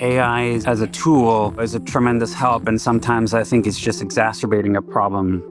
AI as a tool is a tremendous help, and sometimes I think it's just exacerbating a problem.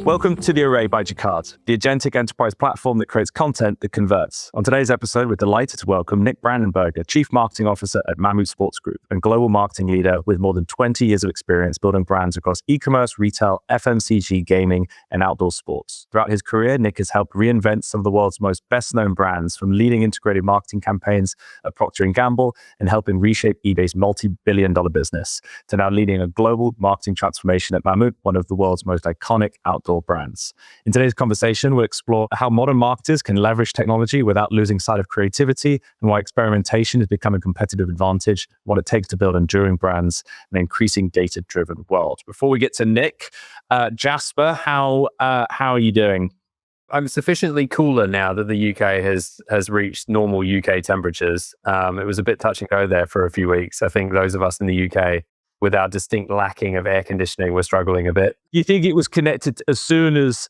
Welcome to The Array by Jacquard, the agentic enterprise platform that creates content that converts. On today's episode, we're delighted to welcome Nic Brandenberger, Chief Marketing Officer at Mammut Sports Group and global marketing leader with more than 20 years of experience building brands across ecommerce, retail, FMCG, gaming, and outdoor sports. Throughout his career, Nic has helped reinvent some of the world's most best-known brands, from leading integrated marketing campaigns at Procter & Gamble and helping reshape eBay's multi-billion-dollar business, to now leading a global marketing transformation at Mammut, one of the world's most iconic outdoor brands. In today's conversation, we'll explore how modern marketers can leverage technology without losing sight of creativity, and why experimentation has become a competitive advantage, what it takes to build enduring brands in an increasing data-driven world. Before we get to Nic, Jasper, how are you doing? I'm sufficiently cooler now that the UK has reached normal UK temperatures. It was a bit touch and go there for a few weeks. I think those of us in the UK, with our distinct lacking of air conditioning, we're struggling a bit. You think it was connected as soon as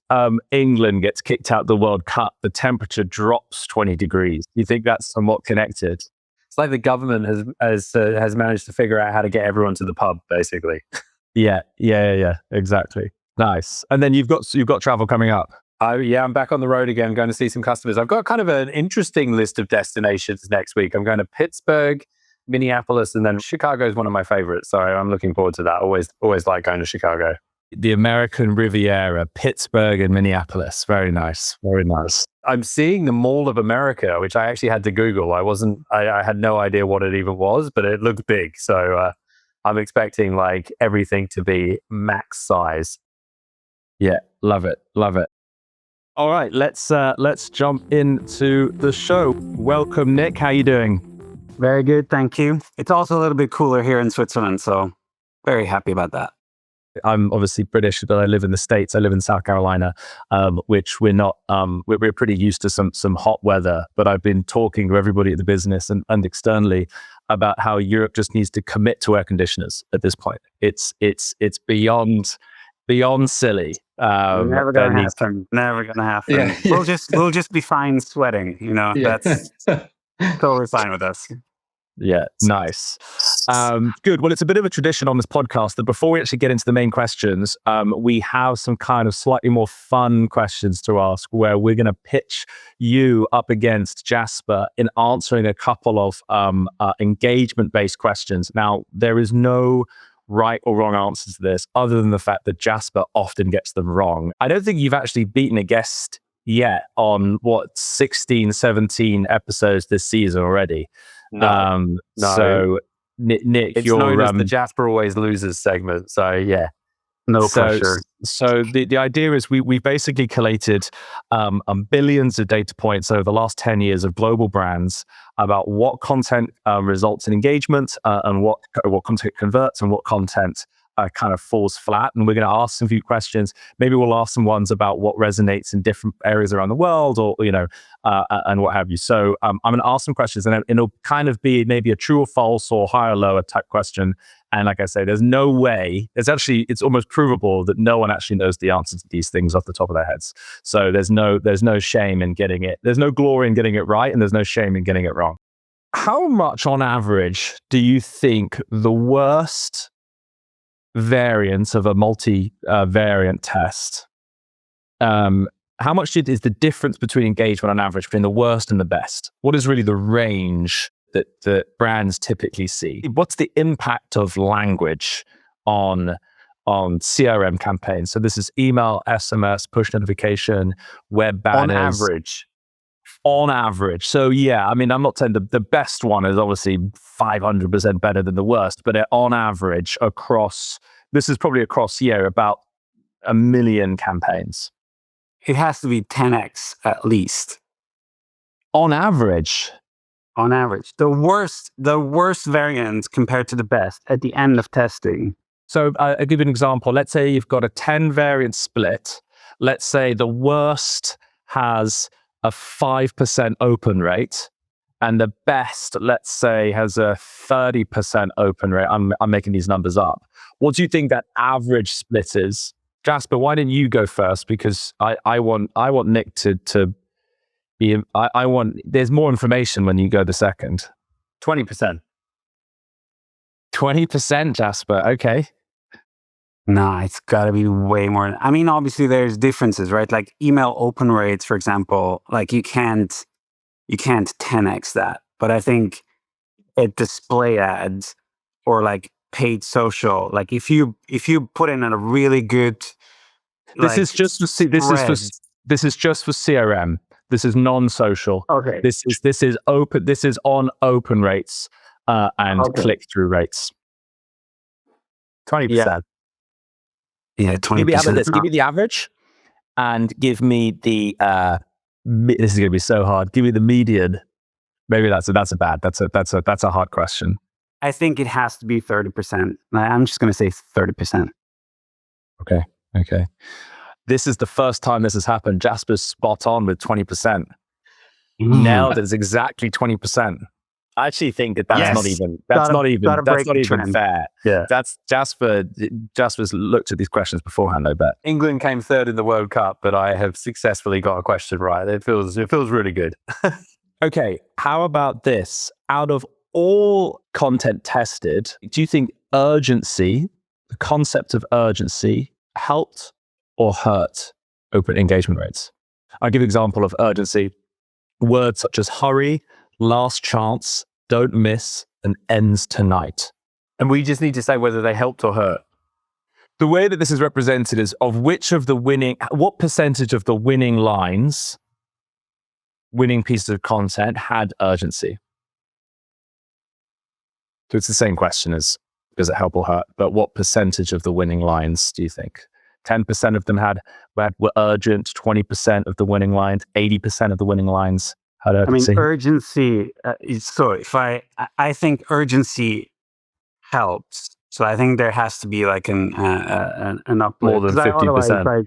England gets kicked out the World Cup, the temperature drops 20 degrees? You think that's somewhat connected? It's like the government has managed to figure out how to get everyone to the pub, basically. Yeah, exactly. Nice. And then you've got travel coming up. I'm back on the road again, going to see some customers. I've got kind of an interesting list of destinations next week. I'm going to Pittsburgh, Minneapolis, and then Chicago is one of my favorites. So I'm looking forward to that. Always like going to Chicago. The American Riviera, Pittsburgh and Minneapolis. Very nice. Very nice. I'm seeing the Mall of America, which I actually had to Google. I had no idea what it even was, but it looked big. So I'm expecting like everything to be max size. Yeah, love it. Love it. All right, let's jump into the show. Welcome, Nic. How you doing? Very good, thank you. It's also a little bit cooler here in Switzerland, so very happy about that. I'm obviously British, but I live in the States. I live in South Carolina, which we're not. We're pretty used to some hot weather. But I've been talking to everybody at the business and externally about how Europe just needs to commit to air conditioners at this point. It's beyond silly. Never gonna happen. Never gonna happen. Yeah. We'll just be fine sweating. That's totally fine with us. Yeah, nice. Good. Well, it's a bit of a tradition on this podcast that before we actually get into the main questions, we have some kind of slightly more fun questions to ask, where we're going to pitch you up against Jasper in answering a couple of engagement-based questions. Now, there is no right or wrong answers to this, other than the fact that Jasper often gets them wrong. I don't think you've actually beaten a guest yet on 16, 17 episodes this season already. No. So Nic, it's known as the Jasper always loses segment. So yeah, no pressure. So the idea is we've basically collated billions of data points over the last 10 years of global brands about what content results in engagement and what content converts and what content kind of falls flat. And we're going to ask some few questions. Maybe we'll ask some ones about what resonates in different areas around the world, or and what have you. So I'm going to ask some questions, and it'll kind of be maybe a true or false or higher or lower type question. And like I say, there's no way. It's almost provable that no one actually knows the answer to these things off the top of their heads. So there's no shame in getting it. There's no glory in getting it right, and there's no shame in getting it wrong. How much on average do you think the worst variants of a multi-variant test, how much is the difference between engagement on average between the worst and the best? What is really the range that brands typically see? What's the impact of language on CRM campaigns? So this is email, SMS, push notification, web banners. On average. So yeah, I mean, I'm not saying the best one is obviously 500% better than the worst, but on average this is probably across about 1 million campaigns. It has to be 10x at least. On average. The worst variant compared to the best at the end of testing. So I'll give you an example. Let's say you've got a 10 variant split. Let's say the worst has a 5% open rate, and the best, let's say, has a 30% open rate. I'm making these numbers up. What do you think that average split is? Jasper, why didn't you go first? Because I want Nic to I want. There's more information when you go the second. 20%. 20%, Jasper. Okay. No, it's got to be way more. I mean, obviously there's differences, right? Like email open rates, for example, like you can't 10x that. But I think display ads or like paid social, like if you put in a really good, this is just for CRM. This is non-social. Okay. This is open. This is on open rates and click-through rates. 20%. Yeah, 20%. Give me the average, and give me the. This is going to be so hard. Give me the median. Maybe that's a hard question. I think it has to be 30%. I'm just going to say 30%. Okay. This is the first time this has happened. Jasper's spot on with 20%. Nailed it. It's exactly 20%. I actually think that's not even fair. Yeah. That's Jasper's looked at these questions beforehand, I bet. England came third in the World Cup, but I have successfully got a question right. It feels really good. Okay, how about this? Out of all content tested, do you think urgency, the concept of urgency, helped or hurt open engagement rates? I'll give you an example of urgency. Words such as hurry, last chance, don't miss, and ends tonight. And we just need to say whether they helped or hurt. The way that this is represented is what percentage of the winning lines, winning pieces of content had urgency? So it's the same question as, does it help or hurt? But what percentage of the winning lines do you think? 10% of them were urgent, 20% of the winning lines, 80% of the winning lines had urgency. I mean, urgency, I think urgency helps. So I think there has to be like an uplift. More than 50%.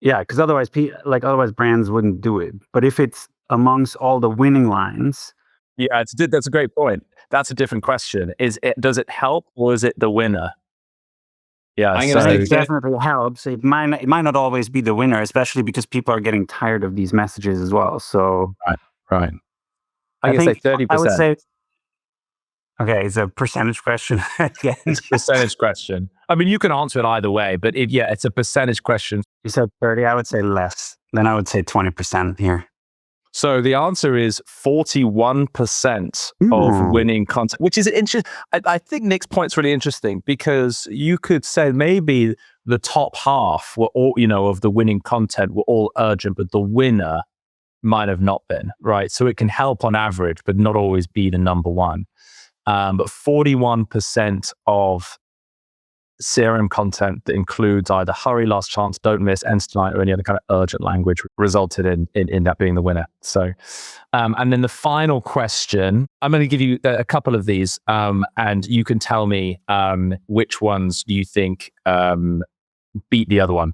Because otherwise brands wouldn't do it. But if it's amongst all the winning lines. Yeah, that's a great point. That's a different question. Does it help or is it the winner? Yeah, I think it definitely helps. It might not always be the winner, especially because people are getting tired of these messages as well. So right. I think 30%. I would say. Okay, it's a percentage question again. It's a percentage question. I mean, you can answer it either way, but it's a percentage question. You said 30. I would say less. Then I would say 20% here. So the answer is 41% of winning content, which is interesting. I think Nic's point's really interesting because you could say maybe the top half were all, of the winning content were all urgent, but the winner might have not been, right? So it can help on average, but not always be the number one. But 41% of CRM content that includes either hurry, last chance, don't miss, ends tonight, or any other kind of urgent language resulted in that being the winner. So, and then the final question, I'm going to give you a couple of these, and you can tell me which ones you think beat the other one.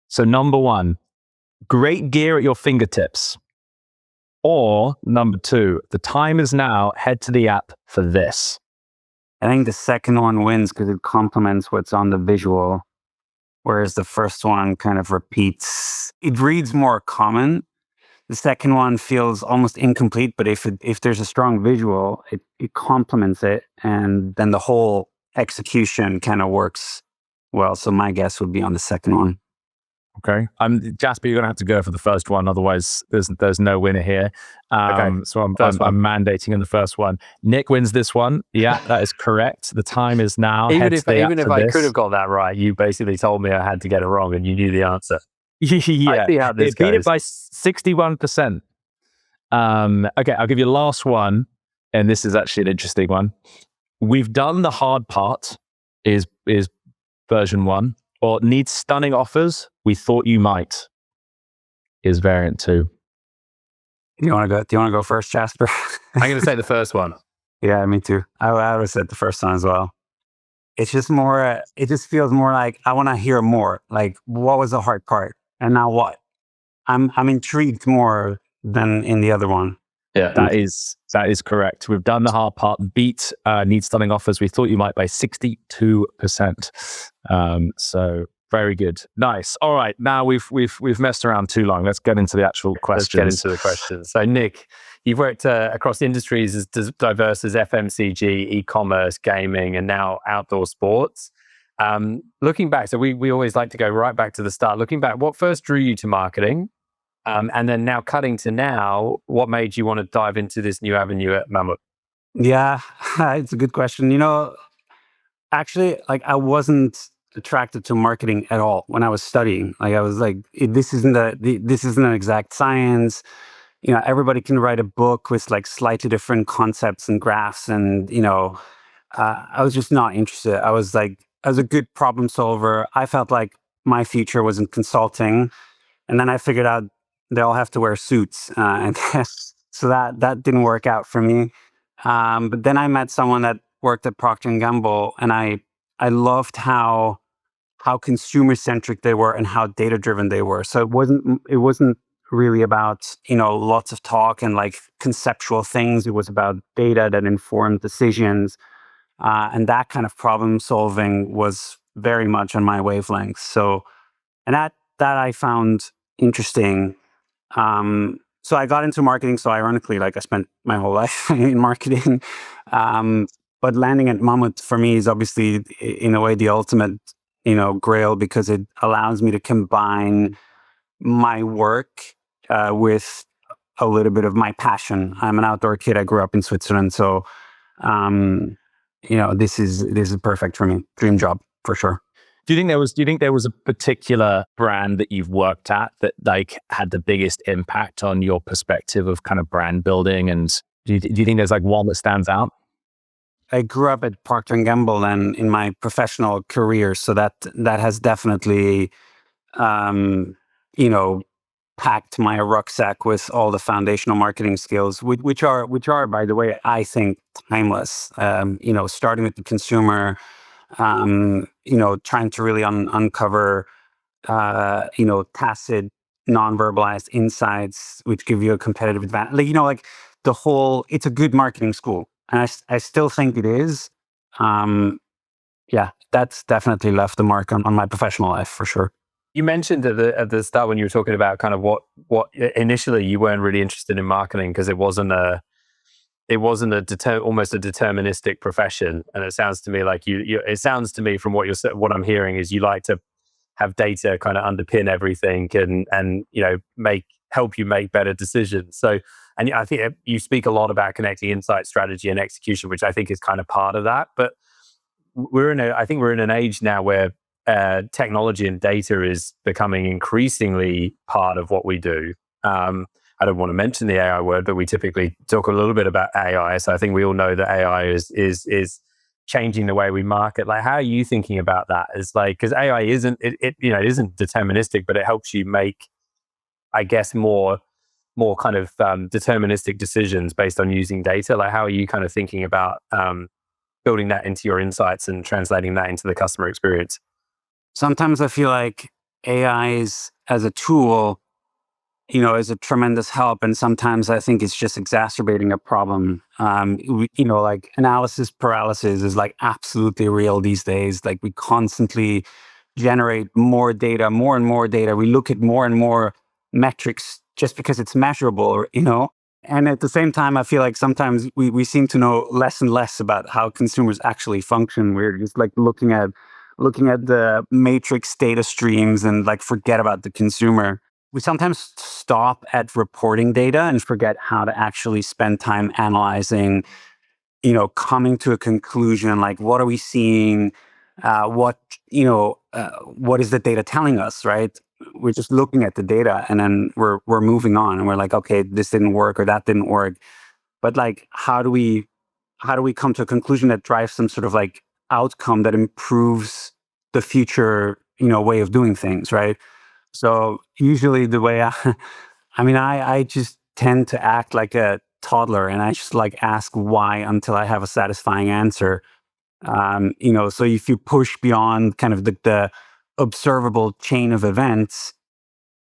So number one, great gear at your fingertips. Or number two, the time is now, head to the app for this. I think the second one wins because it complements what's on the visual, whereas the first one kind of repeats. It reads more common. The second one feels almost incomplete, but if there's a strong visual, it complements it, and then the whole execution kind of works well. So my guess would be on the second one. Okay. Jasper, you're going to have to go for the first one. Otherwise, there's no winner here. Okay. So I'm mandating in the first one. Nic wins this one. Yeah, that is correct. The time is now. Even if I could have got that right, you basically told me I had to get it wrong and you knew the answer. Yeah. I see how this beat goes. it by 61%. Okay, I'll give you the last one. And this is actually an interesting one. We've done the hard part is version 1. Or needs stunning offers, we thought you might, is variant 2. Do you want to go first, Jasper? I'm going to say the first one. Yeah, me too. I would have said the first one as well. It's just more, it just feels more like, I want to hear more. Like, what was the hard part? And now what? I'm intrigued more than in the other one. Yeah, that is correct. We've done the hard part. Beat need stunning offers. We thought you might by 62%. So Very good. Nice. All right. Now we've messed around too long. Let's get into the actual questions. Let's get into the questions. So, Nic, you've worked across industries as diverse as FMCG, e-commerce, gaming, and now outdoor sports. Looking back, so we always like to go right back to the start. Looking back, what first drew you to marketing? And then now cutting to now, what made you want to dive into this new avenue at Mammut? Yeah, it's a good question. Actually, like I wasn't attracted to marketing at all when I was studying. Like I was like, this isn't this isn't an exact science. Everybody can write a book with like slightly different concepts and graphs, and I was just not interested. I was a good problem solver. I felt like my future was in consulting, and then I figured out they all have to wear suits, and so that didn't work out for me. But then I met someone that worked at Procter and Gamble, and I loved how consumer centric they were and how data driven they were. So it wasn't really about lots of talk and like conceptual things. It was about data that informed decisions, and that kind of problem solving was very much on my wavelength. So, and that I found interesting. So I got into marketing. So ironically, like I spent my whole life in marketing. But landing at Mammut for me is obviously in a way the ultimate, grail, because it allows me to combine my work with a little bit of my passion. I'm an outdoor kid. I grew up in Switzerland. So, this is perfect for me. Dream job for sure. Do you think there was a particular brand that you've worked at that like had the biggest impact on your perspective of kind of brand building? And do you think there's like one that stands out? I grew up at Procter and Gamble and in my professional career, so that has definitely, packed my rucksack with all the foundational marketing skills, which are, by the way, I think timeless. Starting with the consumer, trying to really uncover, tacit, non-verbalized insights, which give you a competitive advantage. It's a good marketing school. And I still think it is. That's definitely left the mark on my professional life for sure. You mentioned at the start when you were talking about kind of what initially you weren't really interested in marketing because it wasn't almost a deterministic profession. And it sounds to me like it sounds to me from what I'm hearing is you like to have data kind of underpin everything and help you make better decisions. So, and I think you speak a lot about connecting insight, strategy, and execution, which I think is kind of part of that. But I think we're in an age now where technology and data is becoming increasingly part of what we do. I don't want to mention the AI word, but we typically talk a little bit about AI. So I think we all know that AI is changing the way we market. Like, how are you thinking about that? It's like, because AI isn't deterministic, but it helps you make, I guess, more kind of deterministic decisions based on using data. Like, how are you kind of thinking about building that into your insights and translating that into the customer experience? Sometimes I feel like AI is, as a tool, is a tremendous help. And sometimes I think it's just exacerbating a problem. Like analysis paralysis is like absolutely real these days. Like we constantly generate more data, more and more data. We look at more and more metrics just because it's measurable, And at the same time, I feel like sometimes we seem to know less and less about how consumers actually function. We're just like looking at the matrix data streams and like forget about the consumer. We sometimes stop at reporting data and forget how to actually spend time analyzing, coming to a conclusion, like what are we seeing? What is the data telling us, right? We're just looking at the data and then we're moving on and we're like, okay, this didn't work or that didn't work. But like, how do we come to a conclusion that drives some sort of like outcome that improves the future, way of doing things, right? So usually the way I just tend to act like a toddler and I just like ask why until I have a satisfying answer. So if you push beyond kind of the observable chain of events,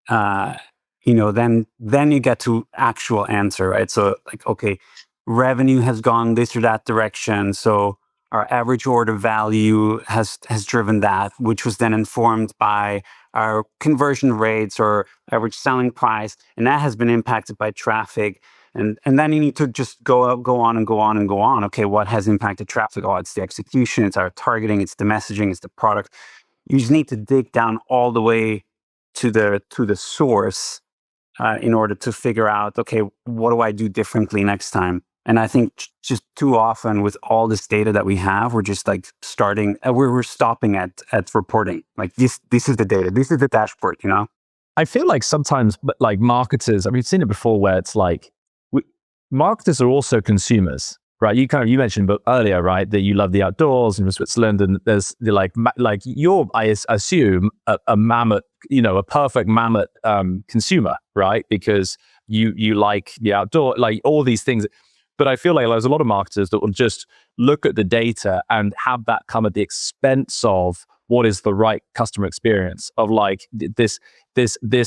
then you get to actual answer, right? So like, okay, revenue has gone this or that direction. So Our average order value has driven that, which was then informed by our conversion rates or average selling price, and that has been impacted by traffic. And then you need to just go on and go on and go on. Okay, what has impacted traffic? Oh, it's the execution, it's our targeting, it's the messaging, it's the product. You just need to dig down all the way to the source in order to figure out, okay, what do I do differently next time? And I think just too often with all this data that we have, we're just like we're stopping at reporting. Like this is the data, this is the dashboard, you know? I feel like sometimes, like marketers, I mean, we've seen it before where it's like, marketers are also consumers, right? You mentioned earlier, right, that you love the outdoors in Switzerland, and there's you're, I assume, a mammoth, a perfect mammoth consumer, right? Because you like the outdoor, like all these things. But I feel like there's a lot of marketers that will just look at the data and have that come at the expense of what is the right customer experience, of like this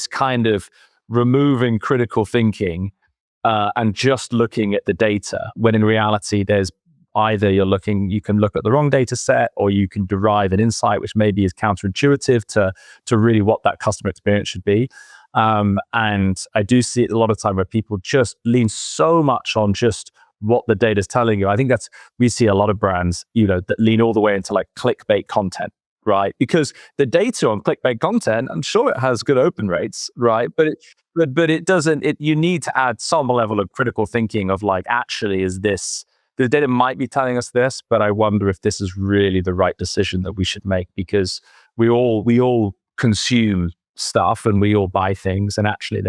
kind of removing critical thinking and just looking at the data, when in reality there's either you can look at the wrong data set, or you can derive an insight which maybe is counterintuitive to really what that customer experience should be. And I do see it a lot of time where people just lean so much on just what the data is telling you. I think we see a lot of brands, that lean all the way into like clickbait content, right? Because the data on clickbait content, I'm sure it has good open rates, right? But it doesn't. You need to add some level of critical thinking of like, actually, is this the data might be telling us this, but I wonder if this is really the right decision that we should make, because we all consume stuff and we all buy things, and actually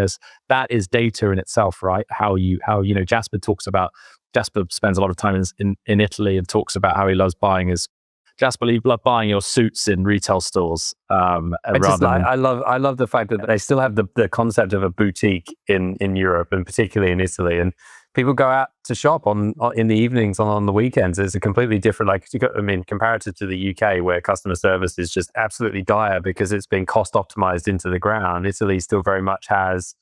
that is data in itself, right? How Jasper spends a lot of time in Italy and talks about how he loves buying Jasper, you love buying your suits in retail stores. I love the fact that they still have the concept of a boutique in Europe, and particularly in Italy. And people go out to shop in the evenings, on the weekends. It's a completely different, comparative to the UK, where customer service is just absolutely dire because it's been cost optimized into the ground. Italy still very much has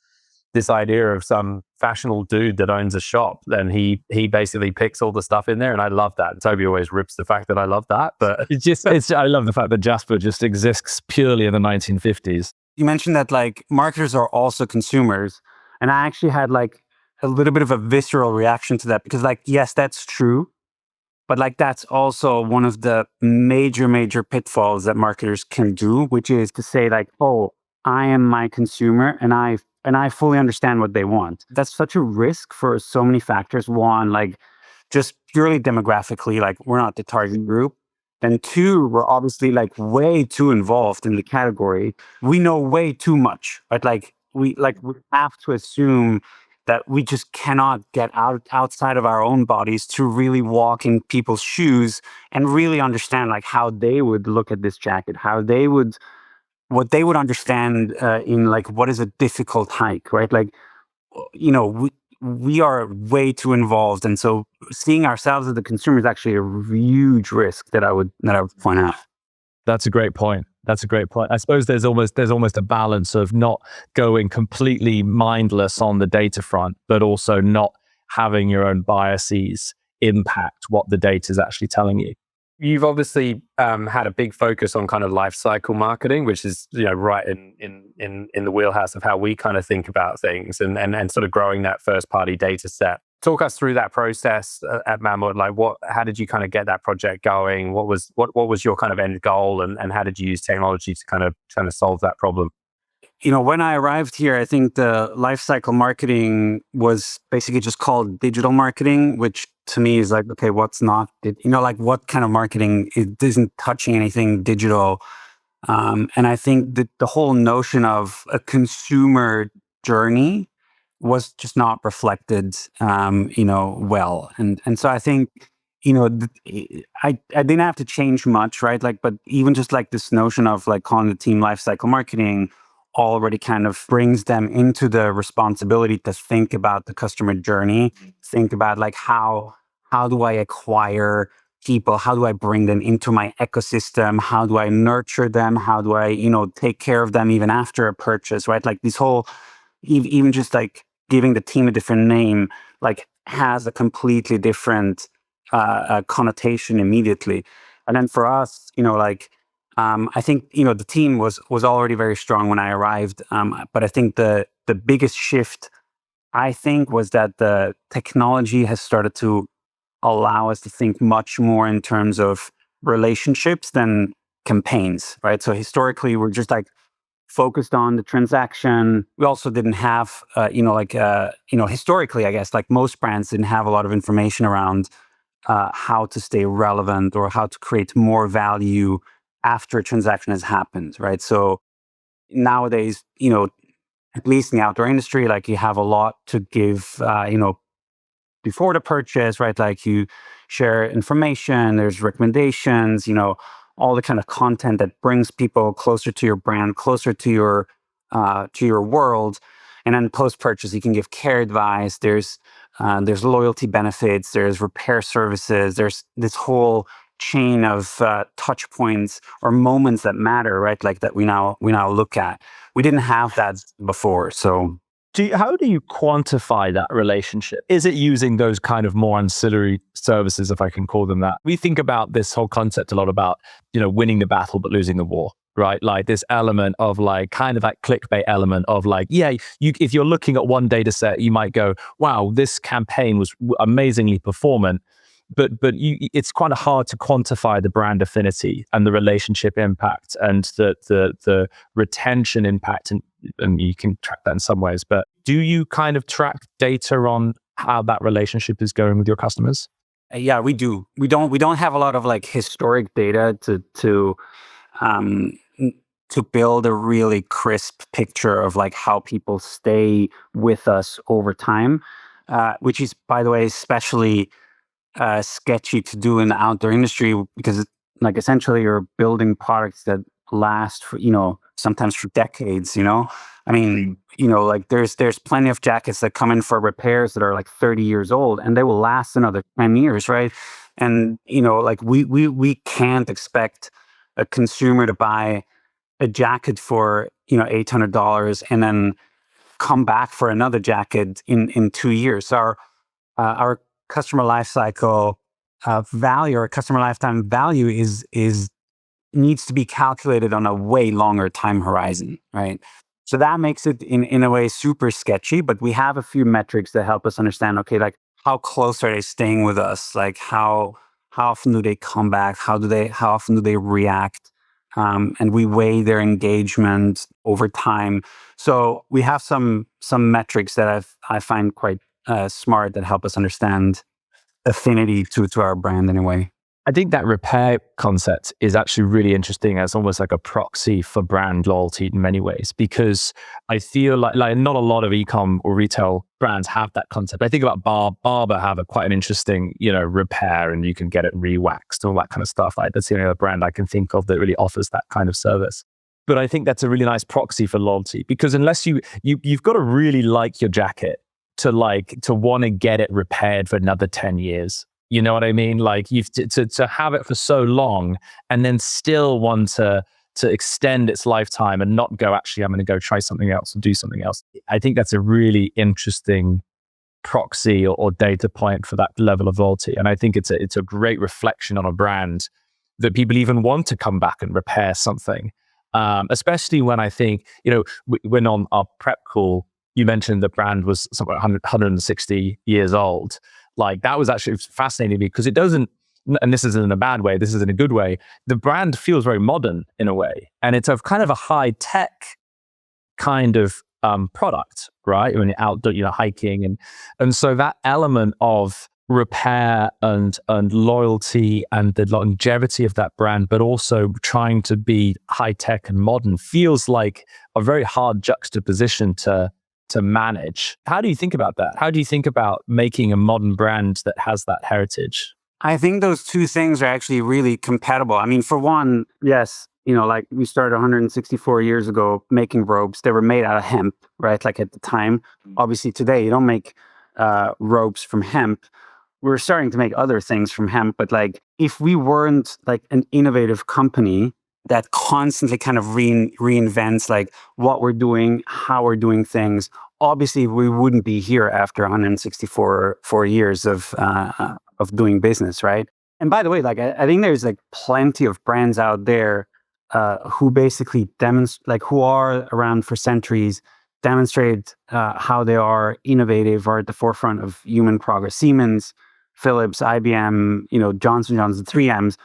this idea of some fashionable dude that owns a shop, and he basically picks all the stuff in there, and I love that. Toby always rips the fact that I love that, but I love the fact that Jasper just exists purely in the 1950s. You mentioned that like marketers are also consumers, and I actually had like a little bit of a visceral reaction to that, because like, yes, that's true, but like that's also one of the major pitfalls that marketers can do, which is to say like, oh, I am my consumer and I fully understand what they want. That's such a risk for so many factors. One, like just purely demographically, like we're not the target group. And two, we're obviously like way too involved in the category. We know way too much, right? Like we have to assume that we just cannot get outside of our own bodies to really walk in people's shoes and really understand like how they would look at this jacket, what they would understand in like what is a difficult hike, right? Like, we are way too involved, and so seeing ourselves as the consumer is actually a huge risk that I would point out. That's a great point. I suppose there's almost a balance of not going completely mindless on the data front, but also not having your own biases impact what the data is actually telling you. You've obviously had a big focus on kind of lifecycle marketing, which is right in the wheelhouse of how we kind of think about things, and sort of growing that first party data set. Talk us through that process at Mammut. Like, how did you kind of get that project going? What was your kind of end goal, and how did you use technology to kind of solve that problem? When I arrived here, I think the lifecycle marketing was basically just called digital marketing, which to me is like, okay, what's not, like what kind of marketing isn't touching anything digital? And I think that the whole notion of a consumer journey was just not reflected, well. And so I think, I didn't have to change much, right? Like, but even just like this notion of like calling the team lifecycle marketing already kind of brings them into the responsibility to think about the customer journey, think about like how do I acquire people? How do I bring them into my ecosystem? How do I nurture them? How do I, take care of them even after a purchase, right? Like this whole, even just like giving the team a different name, like has a completely different connotation immediately. And then for us, I think the team was already very strong when I arrived, but I think the biggest shift, I think, was that the technology has started to allow us to think much more in terms of relationships than campaigns, right? So historically, we're just like focused on the transaction. We also didn't have, historically, I guess, like most brands didn't have a lot of information around how to stay relevant or how to create more value after a transaction has happened, right? So nowadays, at least in the outdoor industry, like you have a lot to give, before the purchase, right? Like you share information, there's recommendations, all the kind of content that brings people closer to your brand, closer to your world. And then post-purchase, you can give care advice. There's loyalty benefits. There's repair services. There's this whole chain of touch points or moments that matter, right? Like that we now look at. We didn't have that before, so. How do you quantify that relationship? Is it using those kind of more ancillary services, if I can call them that? We think about this whole concept a lot about, winning the battle but losing the war, right? Like this element of like kind of that clickbait element of like, if you're looking at one data set, you might go, wow, this campaign was amazingly performant. But it's quite hard to quantify the brand affinity and the relationship impact and the retention impact, and you can track that in some ways. But do you kind of track data on how that relationship is going with your customers? Yeah, we do. We don't have a lot of like historic data to build a really crisp picture of like how people stay with us over time, which is, by the way, especially sketchy to do in the outdoor industry because like essentially you're building products that last for sometimes for decades. I mean, like there's plenty of jackets that come in for repairs that are like 30 years old and they will last another 10 years, right? And like we can't expect a consumer to buy a jacket for $800 and then come back for another jacket in 2 years. So our customer lifecycle value or customer lifetime value is needs to be calculated on a way longer time horizon, right? So that makes it in a way super sketchy, but we have a few metrics that help us understand, okay, like how close are they staying with us? Like how often do they come back? How often do they react? And we weigh their engagement over time. So we have some metrics that I find quite smart that help us understand affinity to our brand in a way. I think that repair concept is actually really interesting as almost like a proxy for brand loyalty in many ways, because I feel like not a lot of e-com or retail brands have that concept. I think about Barber have quite an interesting, repair and you can get it re-waxed, all that kind of stuff. Like that's the only other brand I can think of that really offers that kind of service. But I think that's a really nice proxy for loyalty, because unless you've got to really like your jacket to want to get it repaired for another 10 years. You know what I mean? Like you've to have it for so long and then still want to extend its lifetime and not go, actually, I'm going to go try something else or do something else. I think that's a really interesting proxy or data point for that level of loyalty. And I think it's a great reflection on a brand that people even want to come back and repair something. Especially when I think, when on our prep call, you mentioned the brand was somewhere 160 years old. Like that was actually fascinating because it doesn't, and this isn't in a bad way, this is in a good way, the brand feels very modern in a way. And it's a kind of a high tech kind of product, right? When you're out, hiking. And so that element of repair and loyalty and the longevity of that brand, but also trying to be high tech and modern feels like a very hard juxtaposition to manage. How do you think about that? How do you think about making a modern brand that has that heritage? I think those two things are actually really compatible. I mean, for one, yes, like we started 164 years ago making robes. They were made out of hemp, right? Like at the time. Obviously today, you don't make robes from hemp. We're starting to make other things from hemp, but like if we weren't like an innovative company that constantly kind of reinvents like what we're doing, how we're doing things, obviously we wouldn't be here after 164 years of of doing business, right? And by the way, like I think there's like plenty of brands out there who basically demonstrate, like who are around for centuries, demonstrate how they are innovative or at the forefront of human progress. Siemens, Philips, IBM, Johnson Johnson, 3Ms,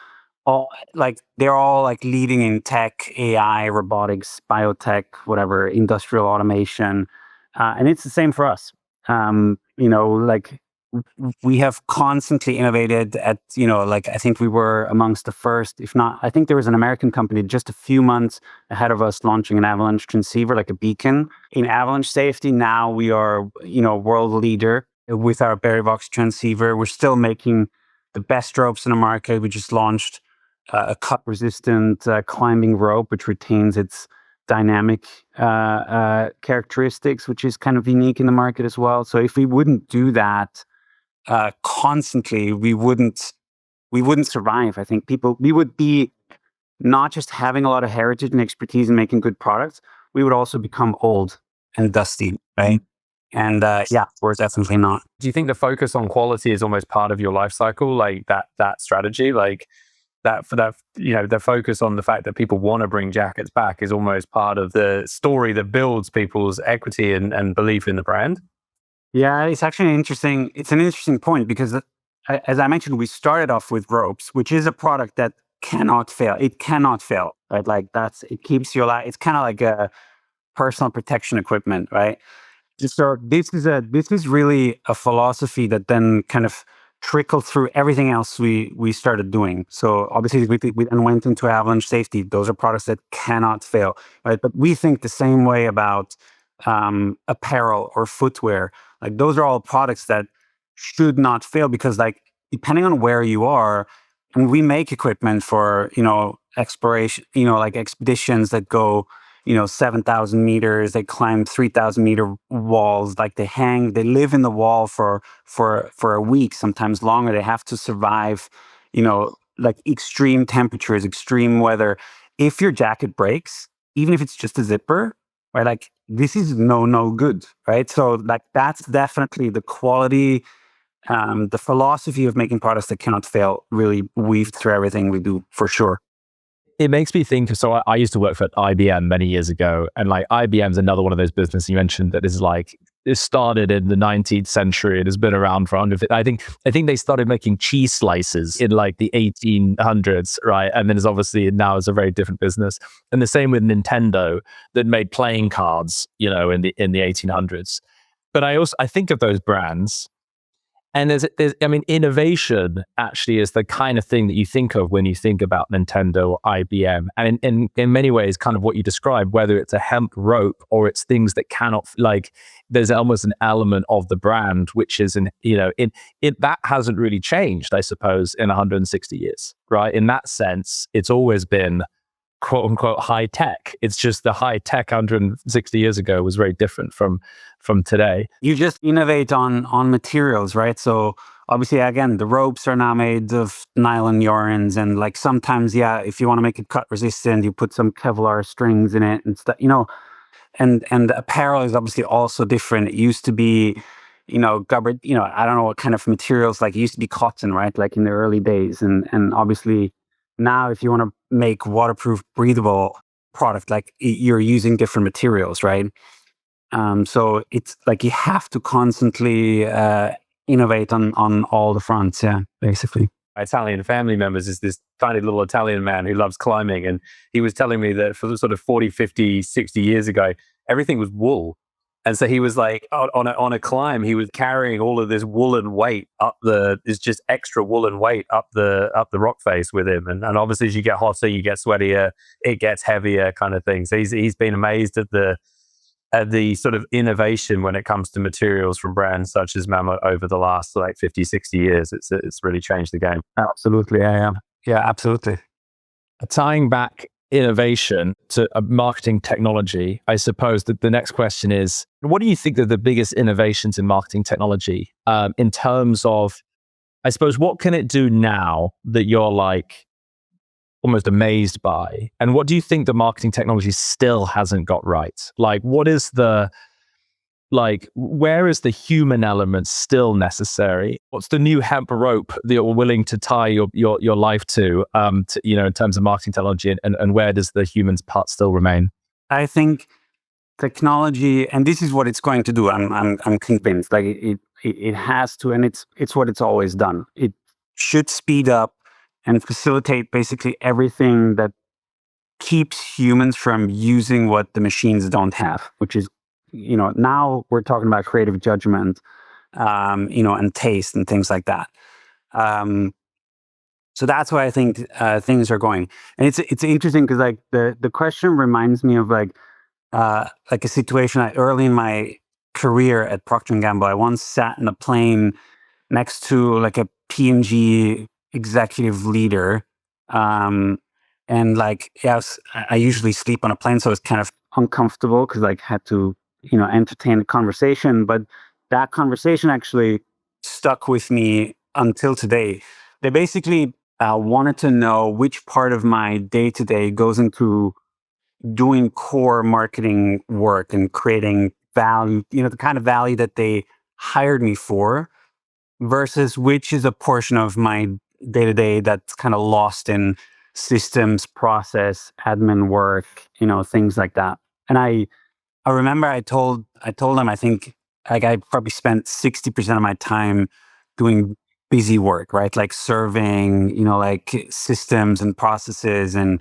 all like they're all like leading in tech, AI, robotics, biotech, whatever, industrial automation, and it's the same for us. Like we have constantly innovated at, like I think we were amongst the first, if not, I think there was an American company just a few months ahead of us launching an avalanche transceiver, like a beacon in avalanche safety. Now we are, world leader with our Barryvox transceiver. We're still making the best ropes in the market. We just launched a cut-resistant climbing rope, which retains its dynamic characteristics, which is kind of unique in the market as well. So if we wouldn't do that constantly, we wouldn't survive. I think we would be not just having a lot of heritage and expertise in making good products, we would also become old and dusty, right? And we're definitely not. Do you think the focus on quality is almost part of your life cycle, like that strategy, like the focus on the fact that people want to bring jackets back is almost part of the story that builds people's equity and belief in the brand? Yeah, it's actually an interesting point because as I mentioned, we started off with ropes, which is a product that cannot fail. It cannot fail, right? Like it keeps you alive. It's kind of like a personal protection equipment, right? So this is really a philosophy that then kind of trickled through everything else we started doing. So obviously we then went into avalanche safety. Those are products that cannot fail, right? But we think the same way about apparel or footwear. Like those are all products that should not fail because, like, depending on where you are, and we make equipment for exploration, like expeditions that go 7,000 meters, they climb 3,000 meter walls, like they live in the wall for a week, sometimes longer. They have to survive, like extreme temperatures, extreme weather. If your jacket breaks, even if it's just a zipper, right, like this is no good, right? So like that's definitely the quality, the philosophy of making products that cannot fail really weaved through everything we do, for sure. It makes me think, so I used to work for IBM many years ago, and like IBM's another one of those businesses you mentioned that is like, it started in the 19th century and has been around for 150. I think they started making cheese slices in like the 1800s, right? And then it's obviously now is a very different business. And the same with Nintendo that made playing cards, in the 1800s. But I think of those brands. And innovation actually is the kind of thing that you think of when you think about Nintendo or IBM. And in many ways, kind of what you described, whether it's a hemp rope or it's things that cannot, like, there's almost an element of the brand, which is, that hasn't really changed, I suppose, in 160 years, right? In that sense, it's always been quote unquote high tech. It's just the high tech 160 years ago was very different from today. You just innovate on materials, right? So obviously, again, the ropes are now made of nylon yarns, and like sometimes, if you want to make it cut resistant, you put some Kevlar strings in it and stuff, and apparel is obviously also different. It used to be, gubbered, I don't know what kind of materials, like it used to be cotton, right? Like in the early days. And obviously now if you want to make waterproof, breathable product, like you're using different materials, right? So it's like you have to constantly innovate on all the fronts, basically. Italian family members is this tiny little Italian man who loves climbing. And he was telling me that for sort of 40, 50, 60 years ago, everything was wool. And so he was like, on a climb, he was carrying all of this woolen weight it's just extra woolen weight up the rock face with him. And obviously as you get hotter, you get sweatier, it gets heavier kind of thing. So he's been amazed at the sort of innovation when it comes to materials from brands such as Mammut over the last like 50, 60 years. It's really changed the game. Absolutely. Yeah, absolutely. Tying back innovation to marketing technology, I suppose that the next question is, what do you think are the biggest innovations in marketing technology in terms of, I suppose, what can it do now that you're like almost amazed by? And what do you think the marketing technology still hasn't got right? Like, what is the like, where is the human element still necessary? What's the new hemp rope that you're willing to tie your life to, in terms of marketing technology, and where does the human's part still remain? I think technology, and this is what it's going to do. I'm convinced. Like it has to, and it's what it's always done. It should speed up and facilitate basically everything that keeps humans from using what the machines don't have, which is, now we're talking about creative judgment, and taste and things like that. So that's why I think things are going. And it's interesting because like the question reminds me of like a situation early in my career at Procter and Gamble. I once sat in a plane next to like a P&G executive leader. And like, yes, I usually sleep on a plane, so it's kind of uncomfortable because like had to, entertain a conversation. But that conversation actually stuck with me until today. They basically wanted to know which part of my day-to-day goes into doing core marketing work and creating value, the kind of value that they hired me for, versus which is a portion of my day-to-day that's kind of lost in systems, process, admin work, things like that. And I remember I told them, I think like I probably spent 60% of my time doing busy work, right? Like serving, like systems and processes, and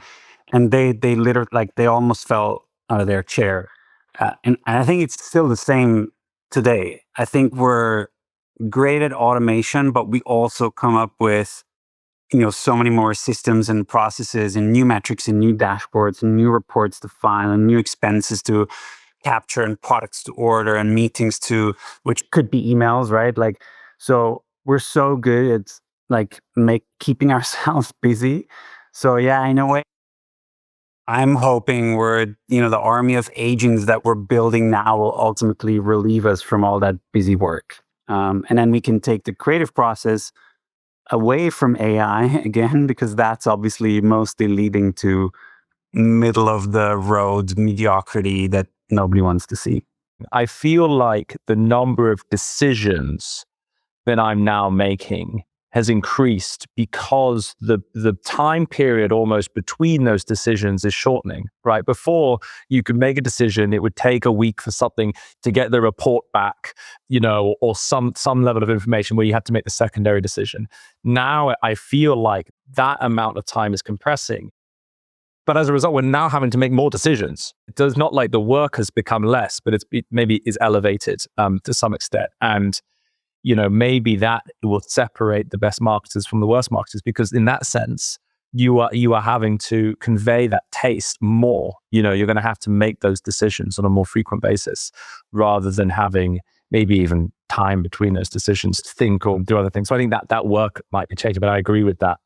they literally, like, they almost fell out of their chair. And I think it's still the same today. I think we're great at automation, but we also come up with, so many more systems and processes and new metrics and new dashboards and new reports to file and new expenses to capture and products to order and meetings which could be emails, right? Like, so we're so good at like keeping ourselves busy. So yeah, in a way, I'm hoping we're, the army of agents that we're building now will ultimately relieve us from all that busy work. And then we can take the creative process away from AI again, because that's obviously mostly leading to middle of the road mediocrity that nobody wants to see. I feel like the number of decisions that I'm now making has increased because the time period almost between those decisions is shortening, right? Before, you could make a decision, it would take a week for something to get the report back, or some level of information where you had to make the secondary decision. Now, I feel like that amount of time is compressing. But as a result, we're now having to make more decisions. It does not like the work has become less, but it maybe is elevated to some extent. And maybe that will separate the best marketers from the worst marketers, because in that sense, you are having to convey that taste more. You're going to have to make those decisions on a more frequent basis, rather than having maybe even time between those decisions to think or do other things. So I think that work might be changing, but I agree with that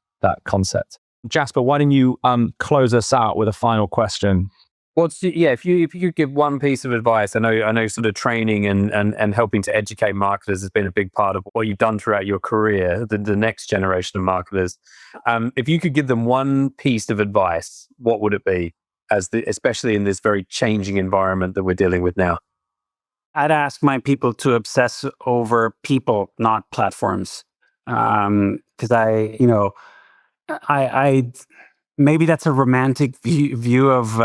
concept. Jasper, why don't you close us out with a final question? If you could give one piece of advice. I know sort of training and helping to educate marketers has been a big part of what you've done throughout your career, the next generation of marketers. If you could give them one piece of advice, what would it be, especially in this very changing environment that we're dealing with now? I'd ask my people to obsess over people, not platforms. Because I maybe that's a romantic view of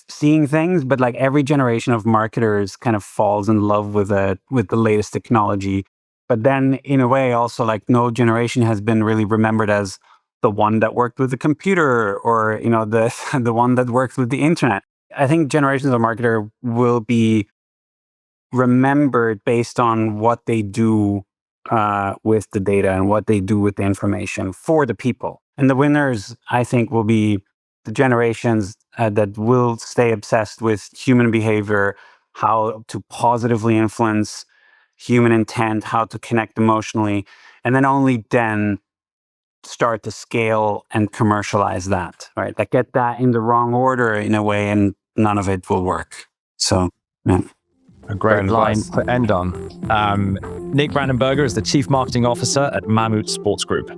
seeing things, but like every generation of marketers kind of falls in love with the latest technology. But then in a way also, like, no generation has been really remembered as the one that worked with the computer, or the one that worked with the internet. I think generations of marketer will be remembered based on what they do with the data and what they do with the information for the people. And the winners, I think, will be the generations that will stay obsessed with human behavior, how to positively influence human intent, how to connect emotionally, and then only then start to scale and commercialize that, right? Like, get that in the wrong order in a way, and none of it will work. So, yeah. A great line to end on. Nic Brandenberger is the Chief Marketing Officer at Mammut Sports Group.